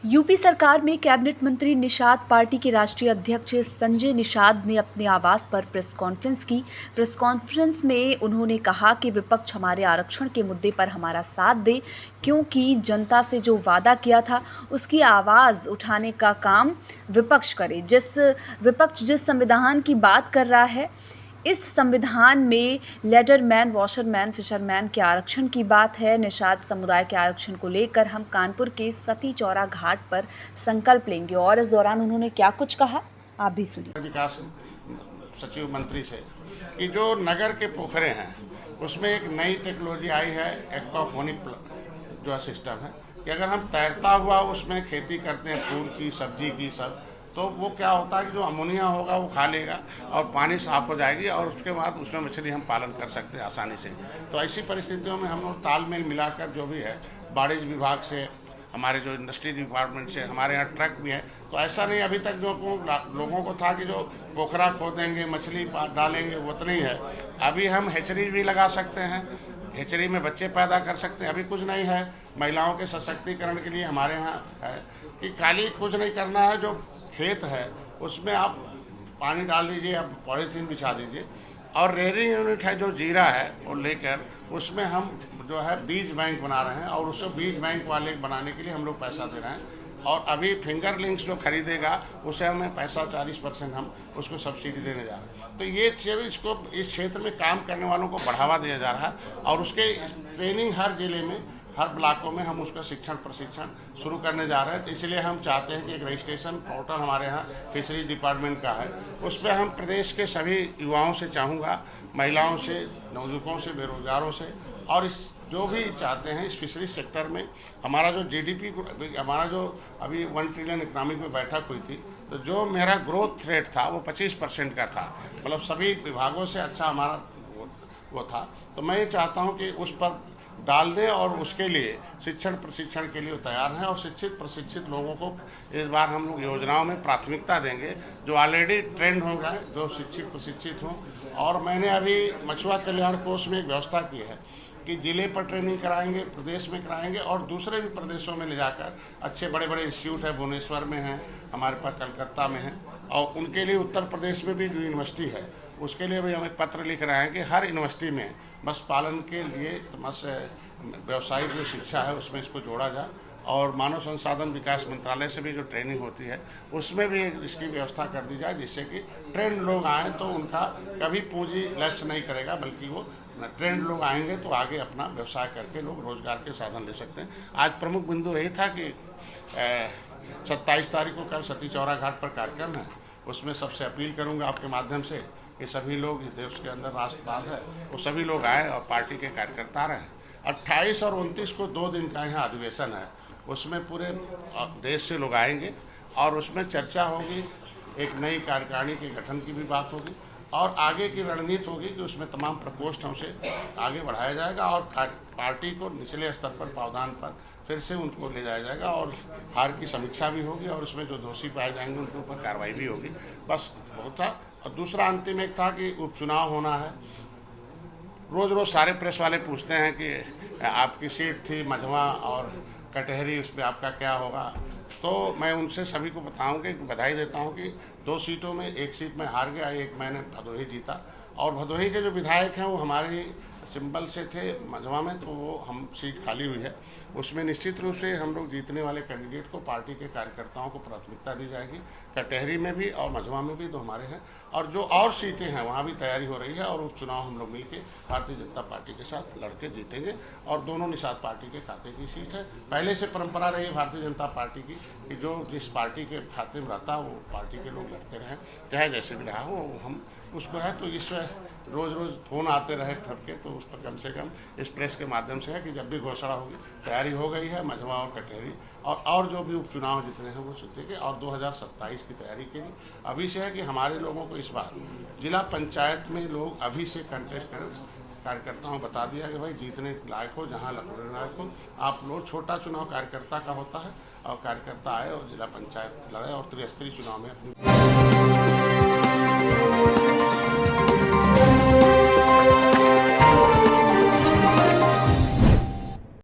UP सरकार में cabinet मंत्री निषाद पार्टी के राष्ट्रीय अध्यक्ष संजय निषाद ने अपने आवास पर प्रेस कॉन्फ्रेंस की। प्रेस कॉन्फ्रेंस में उन्होंने कहा कि विपक्ष हमारे आरक्षण के मुद्दे पर हमारा साथ दे, क्योंकि जनता से जो वादा किया था उसकी आवाज़ उठाने का काम विपक्ष करे। विपक्ष जिस संविधान की बात कर रहा है, इस संविधान में लेडरमैन, वॉशरमैन, फिशरमैन के आरक्षण की बात है। निषाद समुदाय के आरक्षण को लेकर हम कानपुर के सती चौरा घाट पर संकल्प लेंगे। और इस दौरान उन्होंने क्या कुछ कहा, आप भी सुनिए। विकास सचिव मंत्री से कि जो नगर के पोखरे हैं उसमें एक नई टेक्नोलॉजी आई है, एक्वाफोनिक जो सिस्टम है कि अगर हम तैरता हुआ उसमें खेती करते हैं, फूल की, सब्जी की, सब, तो वो क्या होता है कि जो अमोनिया होगा वो खा लेगा और पानी साफ हो जाएगी और उसके बाद उसमें मछली हम पालन कर सकते हैं आसानी से। तो ऐसी परिस्थितियों में हम लोग तालमेल मिलाकर जो भी है, वाणिज्य विभाग से, हमारे जो इंडस्ट्री डिपार्टमेंट से, हमारे यहाँ ट्रक भी है, तो ऐसा नहीं अभी तक जो लोगों को था कि जो पोखरा खोदेंगे, मछली डालेंगे, वो तो नहीं है। अभी हम हेचरी भी लगा सकते हैं, हेचरी में बच्चे पैदा कर सकते हैं। अभी कुछ नहीं है, महिलाओं के सशक्तिकरण के लिए हमारे यहाँ है कि खाली कुछ नहीं करना है, जो खेत है उसमें आप पानी डाल दीजिए, आप पॉलीथीन बिछा दीजिए और रेयरिंग यूनिट है जो जीरा है वो लेकर उसमें हम जो है बीज बैंक बना रहे हैं और उसको बीज बैंक वाले बनाने के लिए हम लोग पैसा दे रहे हैं। और अभी फिंगर लिंक्स जो खरीदेगा उसे हमें पैसा 40% हम उसको सब्सिडी देने जा रहे हैं। तो ये इसको इस क्षेत्र में काम करने वालों को बढ़ावा दिया जा रहा है और उसके ट्रेनिंग हर जिले में, हर ब्लॉकों में हम उसका शिक्षण प्रशिक्षण शुरू करने जा रहे हैं। तो इसलिए हम चाहते हैं कि एक रजिस्ट्रेशन पोर्टल हमारे यहाँ फिशरीज डिपार्टमेंट का है, उस पर हम प्रदेश के सभी युवाओं से, चाहूँगा महिलाओं से, नवयुवकों से, बेरोजगारों से, और इस जो भी चाहते हैं इस फिशरीज सेक्टर में हमारा जो जीडीपी, हमारा जो अभी 1 ट्रिलियन इकोनॉमिक में बैठक हुई थी, तो जो मेरा ग्रोथ रेट था वो 25% का था, मतलब सभी विभागों से अच्छा हमारा वो था। तो मैं ये चाहता हूँ कि उस पर डाल दें और उसके लिए शिक्षण प्रशिक्षण के लिए तैयार हैं और शिक्षित प्रशिक्षित लोगों को इस बार हम लोग योजनाओं में प्राथमिकता देंगे, जो ऑलरेडी ट्रेंड हो गए, जो शिक्षित प्रशिक्षित हों। और मैंने अभी मछुआ कल्याण कोष में एक व्यवस्था की है कि जिले पर ट्रेनिंग कराएंगे, प्रदेश में कराएंगे और दूसरे भी प्रदेशों में ले जाकर अच्छे बड़े बड़े इंस्टीट्यूट है, भुवनेश्वर में है, हमारे पास कलकत्ता में है, और उनके लिए उत्तर प्रदेश में भी जो यूनिवर्सिटी है उसके लिए भी हम एक पत्र लिख रहे हैं कि हर यूनिवर्सिटी में मत्स्य पालन के लिए मत्स्य व्यवसायिक जो शिक्षा है उसमें इसको जोड़ा जाए। और मानव संसाधन विकास मंत्रालय से भी जो ट्रेनिंग होती है उसमें भी इसकी व्यवस्था कर दी जाए, जिससे कि ट्रेंड लोग आएँ तो उनका कभी पूंजी लक्ष्य नहीं करेगा, बल्कि वो ट्रेंड लोग आएंगे तो आगे अपना व्यवसाय करके लोग रोजगार के साधन ले सकते हैं। आज प्रमुख बिंदु यही था कि 27 तारीख को कल सती चौरा घाट पर कार्यक्रम है, उसमें सबसे अपील करूंगा आपके माध्यम से कि सभी लोग, इस देश के अंदर राष्ट्रवाद है, वो सभी लोग आए और पार्टी के कार्यकर्ता रहे। 28 और 29 को 2 दिन का यहाँ अधिवेशन है, उसमें पूरे देश से लोग आएंगे और उसमें चर्चा होगी, एक नई कार्यकारिणी के गठन की भी बात होगी और आगे की रणनीति होगी कि उसमें तमाम प्रकोष्ठ उसे आगे बढ़ाया जाएगा और पार्टी को निचले स्तर पर, पावदान पर फिर से उनको ले जाया जाएगा और हार की समीक्षा भी होगी और उसमें जो दोषी पाए जाएंगे उनके ऊपर कार्रवाई भी होगी। बस बहुत था। और दूसरा अंतिम एक था कि उपचुनाव होना है। रोज रोज सारे प्रेस वाले पूछते हैं कि आपकी सीट थी मझवा और कटहरी, उस पर आपका क्या होगा। तो मैं उनसे सभी को बधाई देता हूं कि 2 सीटों में 1 सीट में हार गया, 1 मैंने भदोही जीता। और भदोही के जो विधायक हैं वो हमारे सिंबल से थे मझवा में, तो वो हम सीट खाली हुई है, उसमें निश्चित रूप से हम लोग जीतने वाले कैंडिडेट को, पार्टी के कार्यकर्ताओं को प्राथमिकता दी जाएगी। कटहरी में भी और मझवा में भी 2 हमारे हैं और जो और सीटें हैं वहाँ भी तैयारी हो रही है और उपचुनाव हम लोग मिलकर भारतीय जनता पार्टी के साथ लड़के जीतेंगे और दोनों निषाद पार्टी के खाते की सीट है। पहले से परंपरा रही है भारतीय जनता पार्टी की कि जो जिस पार्टी के खाते में रहता है वो पार्टी के लोग लड़ते रहें, चाहे जैसे भी रहा हो, हम उसको है। तो इस रोज रोज फोन आते रहे ठपके, तो उस पर कम से कम इस प्रेस के माध्यम से है कि जब भी घोषणा होगी, तैयारी हो गई है मझवा और कटहरी और जो भी उपचुनाव जितने हैं वो जीतेंगे। और 2027 की तैयारी के लिए अभी से है कि हमारे लोगों को इस बार जिला पंचायत में लोग अभी से कंटेस्ट करें। कार्यकर्ताओं बता दिया कि भाई जीतने लायक हो, जहाँ लड़ने लायक हो आप लोग। छोटा चुनाव कार्यकर्ता का होता है और कार्यकर्ता आए और जिला पंचायत लड़े और त्रिस्तरीय चुनाव में अपनी